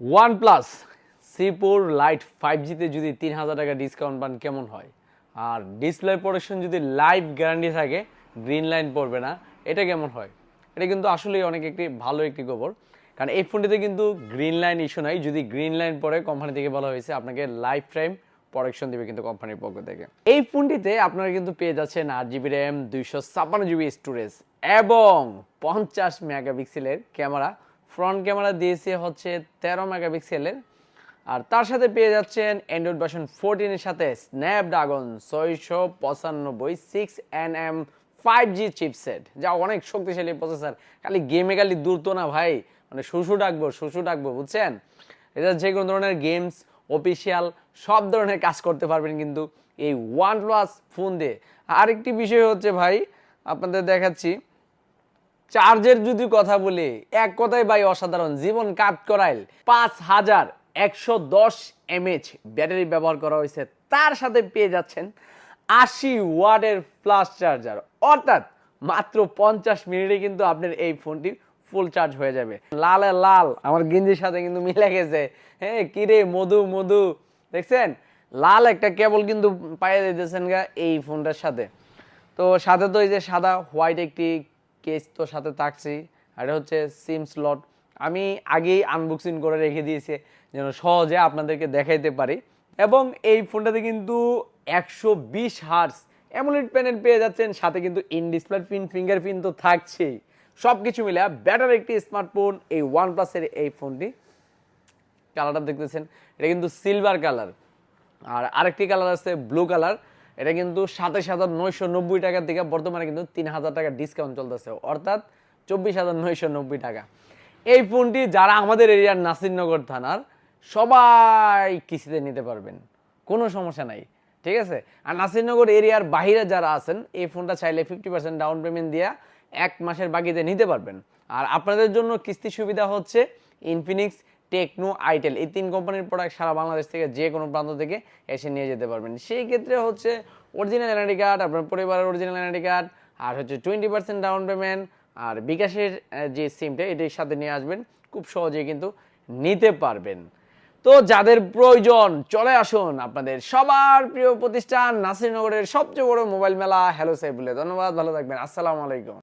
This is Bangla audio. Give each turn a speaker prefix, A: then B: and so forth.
A: OnePlus C4 Lite 5G তে যদি 3000 টাকা ডিসকাউন্ট পান কেমন হয়? আর ডিসপ্লে প্রোটেকশন যদি লাইফ গ্যারান্টি থাকে, গ্রিন লাইন পড়বে না, এটা কেমন হয়? এটা কিন্তু আসলেই অনেক ভালো একটি খবর। কারণ এই ফোনটিতে কিন্তু গ্রিন লাইন ইস্যু নাই। যদি গ্রিন লাইন পড়ে কোম্পানি থেকে বলা হয়েছে আপনাকে লাইফ টাইম প্রোটেকশন দিবে কিন্তু কোম্পানির পক্ষ থেকে। এই ফোনটিতে আপনারা কিন্তু পেয়ে যাচ্ছেন 8GB RAM, 256GB স্টোরেজ এবং 50 মেগাপিক্সেলের ক্যামেরা। ফ্রন্ট ক্যামেরা দিয়েছে হচ্ছে 13 মেগাপিক্সেলের। আর তার সাথে পেয়ে যাচ্ছেন অ্যান্ড্রয়েড ভার্সন 14 এর সাথে স্ন্যাপড্রাগন 695 6nm 5G চিপসেট, যা অনেক শক্তিশালী প্রসেসর। খালি গেমে খালি দূর তো না ভাই, মানে শুশু ডাকবো বুঝছেন। এটা যে কোনো ধরনের গেমস, অফিসিয়াল সব ধরনের কাজ করতে পারবেন কিন্তু এই OnePlus ফোন দিয়ে। আরেকটি বিষয় হচ্ছে ভাই, আপনাদের দেখাচ্ছি, চার্জের যদি কথা বলি, এক কথায় ভাই অসাধারণ, জীবন কাট করাইল। 5110 mAh ব্যাটারি ব্যবহার করা হয়েছে, তার সাথে পেয়ে যাচ্ছেন 80 ওয়াটের ফ্লাশ চার্জার, অর্থাৎ মাত্র 50 মিনিটে কিন্তু আপনার এই ফোনটি ফুল চার্জ হয়ে যাবে। লালে লাল আমার গেঞ্জির সাথে কিন্তু মিলে গেছে। হ্যাঁ কিরে মধু মধু, দেখছেন লাল একটা কেবল কিন্তু পাইয়ে দিতেছেন গা এই ফোনটার সাথে। তো সাথে তো এই যে সাদা হোয়াইট একটি কেস তো সাথে থাকছি, আর এটা হচ্ছে সিম স্লট। আমি আগেই আনবক্সিং করে রেখে দিয়েছি যেন সহজে আপনাদেরকে দেখাইতে পারি। এবং এই ফোনটাতে কিন্তু 120 হার্টজ অ্যামোলেড প্যানেল পেয়ে যাচ্ছেন, সাথে কিন্তু ইন ডিসপ্লে ফিঙ্গারপ্রিন্ট তো থাকছেই। সব কিছু মিলে বেটার একটি স্মার্টফোন এই OnePlus-এর এই ফোনটি। কালারটা দেখতেছেন, এটা কিন্তু সিলভার কালার। আর আরেকটি কালার আছে ব্লু কালার। এটা কিন্তু 27,990 টাকার থেকে বর্তমানে কিন্তু 3000 টাকা ডিসকাউন্ট চলতেছে, অর্থাৎ 24,990 টাকা। এই ফোনটি যারা আমাদের এরিয়ার নাসিরনগর থানার, সবাই কিস্তিতে নিতে পারবেন, কোনো সমস্যা নাই, ঠিক আছে। আর নাসিরনগর এরিয়ার বাইরে যারা আছেন, এই ফোনটা চাইলে 50% ডাউন পেমেন্ট দিয়ে 1 মাসের বাকিতে নিতে পারবেন। আর আপনাদের জন্য কিস্তি সুবিধা হচ্ছে ইনফিনিক্স, টেকনো, আইটেল, এই 3 কোম্পানির প্রোডাক্ট সারা বাংলাদেশ থেকে যে কোনো প্রান্ত থেকে এসে নিয়ে যেতে পারবেন। সেই ক্ষেত্রে হচ্ছে অরিজিনাল এনআইডি কার্ড, আপনার পরিবারের অরিজিনাল এনআইডি কার্ড, আর হচ্ছে 20% ডাউন পেমেন্ট, আর বিকাশের যে সিমটা এটির সাথে নিয়ে আসবেন, খুব সহজেই কিন্তু নিতে পারবেন। তো যাদের প্রয়োজন চলে আসুন আপনাদের সবার প্রিয় প্রতিষ্ঠান নাসিরনগরের সবচেয়ে বড় মোবাইল মেলা হ্যালো সাইফুলে। ধন্যবাদ, ভালো থাকবেন, আসসালামু আলাইকুম।